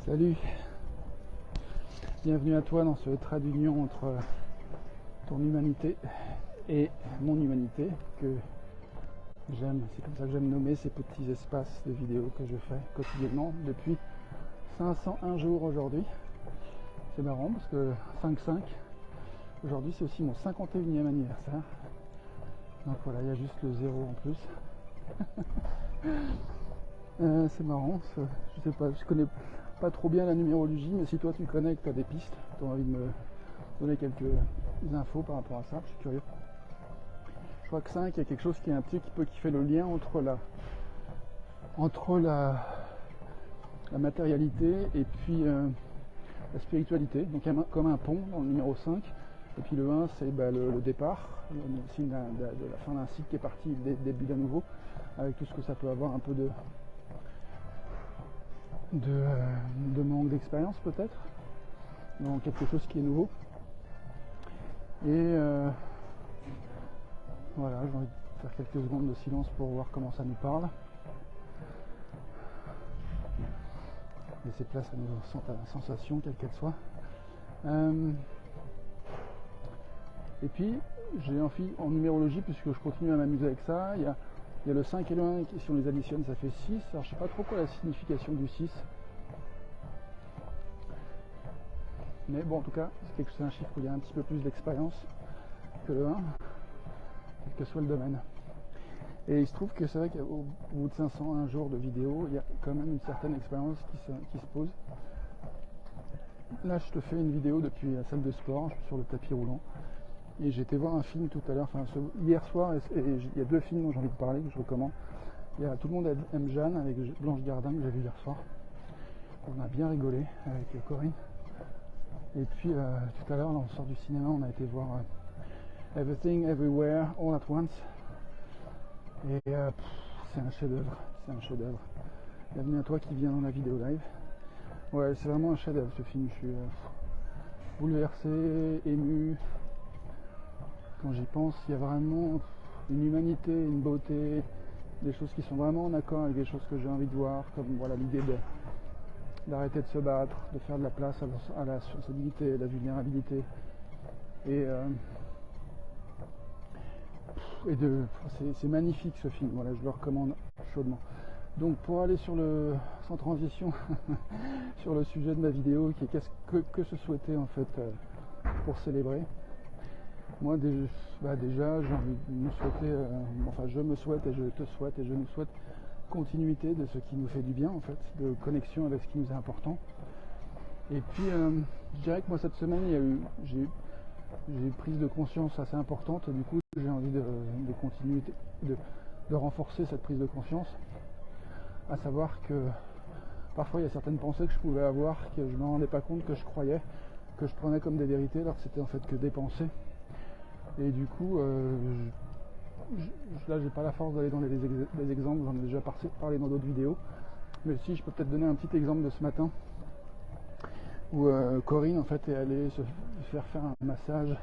Salut, bienvenue à toi dans ce trait d'union entre ton humanité et mon humanité que j'aime, c'est comme ça que j'aime nommer ces petits espaces de vidéos que je fais quotidiennement depuis 501 jours aujourd'hui. C'est marrant parce que 5-5, aujourd'hui c'est aussi mon 51e anniversaire. Donc voilà, il y a juste le 0 en plus. C'est marrant, je sais pas, je connais pas trop bien la numérologie, mais si toi tu connais, que tu as des pistes, tu as envie de me donner quelques infos par rapport à ça, je suis curieux. Je crois que 5, il y a quelque chose qui est un petit qui fait le lien entre la matérialité et puis la spiritualité, donc comme un pont dans le numéro 5. Et puis le 1, c'est le départ, le signe de la fin d'un cycle qui est parti, le début d'un nouveau, avec tout ce que ça peut avoir un peu de manque d'expérience peut-être, dans quelque chose qui est nouveau. Et voilà, j'ai envie de faire quelques secondes de silence pour voir comment ça nous parle. Laisser place à nos sensations, quelle qu'elle soit. Et puis, j'ai envie en numérologie, puisque je continue à m'amuser avec ça, il y a le 5 et le 1, si on les additionne, ça fait 6. Alors, je sais pas trop quoi la signification du 6. Mais bon, en tout cas, c'est un chiffre où il y a un petit peu plus d'expérience que le 1, quel que soit le domaine. Et il se trouve que c'est vrai qu'au bout de 501 jours de vidéo, il y a quand même une certaine expérience qui se pose. Là, je te fais une vidéo depuis la salle de sport, je suis sur le tapis roulant. Et j'ai été voir un film tout à l'heure, hier soir, et il y a deux films dont j'ai envie de parler, que je recommande. Il y a Tout le monde aime Jeanne avec Blanche Gardin, que j'ai vu hier soir. On a bien rigolé avec Corinne. Et puis tout à l'heure, on sort du cinéma, on a été voir Everything Everywhere All at Once. Et c'est un chef-d'œuvre, Bienvenue à toi qui viens dans la vidéo live. Ouais, c'est vraiment un chef-d'œuvre ce film. Je suis bouleversé, ému. Quand j'y pense, il y a vraiment une humanité, une beauté, des choses qui sont vraiment en accord avec des choses que j'ai envie de voir, comme voilà l'idée d'arrêter de se battre, de faire de la place à la sensibilité, à la vulnérabilité. Et c'est magnifique ce film, voilà, je le recommande chaudement. Donc pour aller sans transition, sur le sujet de ma vidéo, qui est que se souhaiter en fait pour célébrer. Moi déjà j'ai envie de me souhaiter, je me souhaite et je te souhaite et je nous souhaite continuité de ce qui nous fait du bien en fait, de connexion avec ce qui nous est important. Et puis je dirais que moi cette semaine j'ai une prise de conscience assez importante, et du coup j'ai envie de continuer, de renforcer cette prise de conscience, à savoir que parfois il y a certaines pensées que je pouvais avoir, que je ne me rendais pas compte, que je croyais, que je prenais comme des vérités, alors que c'était en fait que des pensées. Et du coup, là j'ai pas la force d'aller dans les exemples, j'en ai déjà parlé dans d'autres vidéos, mais si je peux peut-être donner un petit exemple de ce matin, où Corinne en fait est allée se faire un massage,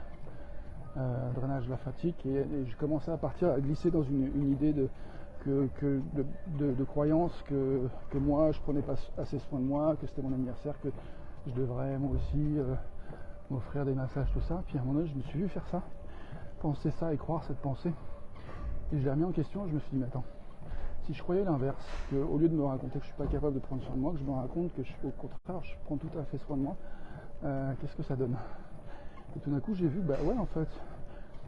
drainage lymphatique, et je commençais à glisser dans une idée de croyance que moi je prenais pas assez soin de moi, que c'était mon anniversaire, que je devrais moi aussi m'offrir des massages, tout ça. Puis à un moment donné je me suis vu faire ça, penser ça et croire cette pensée, et je l'ai remis en question. Je me suis dit mais attends, si je croyais l'inverse, qu'au lieu de me raconter que je suis pas capable de prendre soin de moi, que je me raconte que au contraire je prends tout à fait soin de moi, qu'est-ce que ça donne? Et tout d'un coup j'ai vu ouais en fait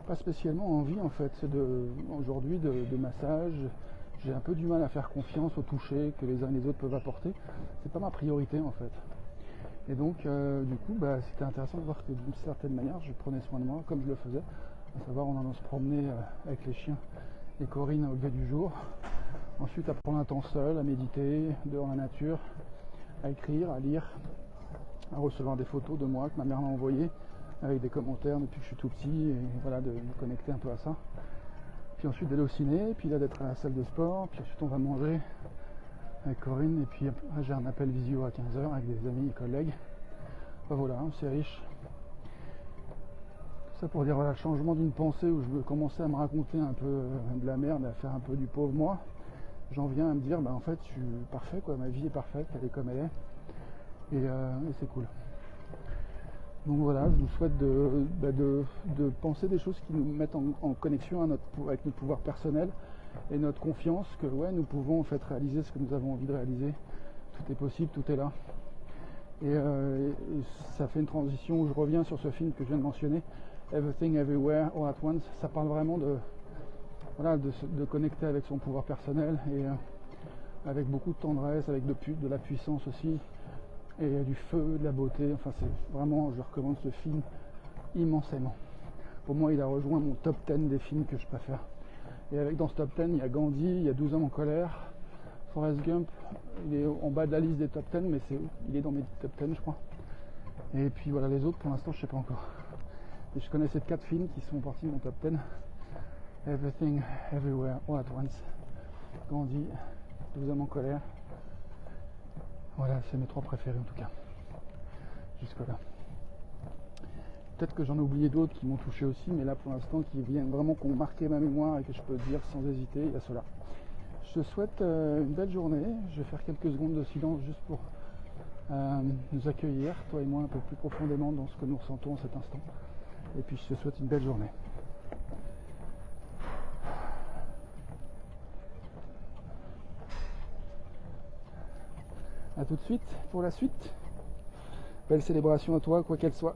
pas spécialement envie en fait aujourd'hui de massage. J'ai un peu du mal à faire confiance au toucher que les uns et les autres peuvent apporter, c'est pas ma priorité en fait. Et donc du coup c'était intéressant de voir que d'une certaine manière je prenais soin de moi comme je le faisais, à savoir on allant se promener avec les chiens et Corinne au lever du jour, ensuite à prendre un temps seul, à méditer dehors la nature, à écrire, à lire, à recevoir des photos de moi que ma mère m'a envoyées avec des commentaires depuis que je suis tout petit, et voilà, de me connecter un peu à ça. Puis ensuite d'aller au ciné, puis là d'être à la salle de sport, puis ensuite on va manger avec Corinne, et puis j'ai un appel visio à 15h avec des amis et collègues. Voilà, c'est riche. Tout ça pour dire, voilà, le changement d'une pensée où je commençais à me raconter un peu de la merde, à faire un peu du pauvre moi, j'en viens à me dire, en fait, je suis parfait, quoi, ma vie est parfaite, elle est comme elle est. et c'est cool. Donc voilà, je nous souhaite de penser des choses qui nous mettent en connexion avec notre pouvoir personnel et notre confiance que ouais, nous pouvons en fait réaliser ce que nous avons envie de réaliser. Tout est possible, tout est là. Et ça fait une transition où je reviens sur ce film que je viens de mentionner, Everything Everywhere All at Once. Ça parle vraiment de connecter avec son pouvoir personnel et avec beaucoup de tendresse, avec de la puissance aussi, et du feu, de la beauté. Enfin, c'est vraiment, je recommande ce film immensément. Pour moi, il a rejoint mon top 10 des films que je préfère. Et dans ce top 10, il y a Gandhi, il y a 12 hommes en colère, Forrest Gump, il est en bas de la liste des top 10, mais il est dans mes top 10, je crois. Et puis voilà, les autres, pour l'instant, je sais pas encore. Et je connais ces 4 films qui sont partis de mon top 10. Everything, Everywhere, All at Once, Gandhi, 12 hommes en colère. Voilà, c'est mes 3 préférés en tout cas. Jusque-là. Peut-être que j'en ai oublié d'autres qui m'ont touché aussi, mais là pour l'instant, qui viennent vraiment, qui ont marqué ma mémoire et que je peux dire sans hésiter, il y a cela. Je te souhaite une belle journée. Je vais faire quelques secondes de silence juste pour nous accueillir, toi et moi, un peu plus profondément dans ce que nous ressentons en cet instant. Et puis je te souhaite une belle journée. A tout de suite pour la suite. Belle célébration à toi, quoi qu'elle soit.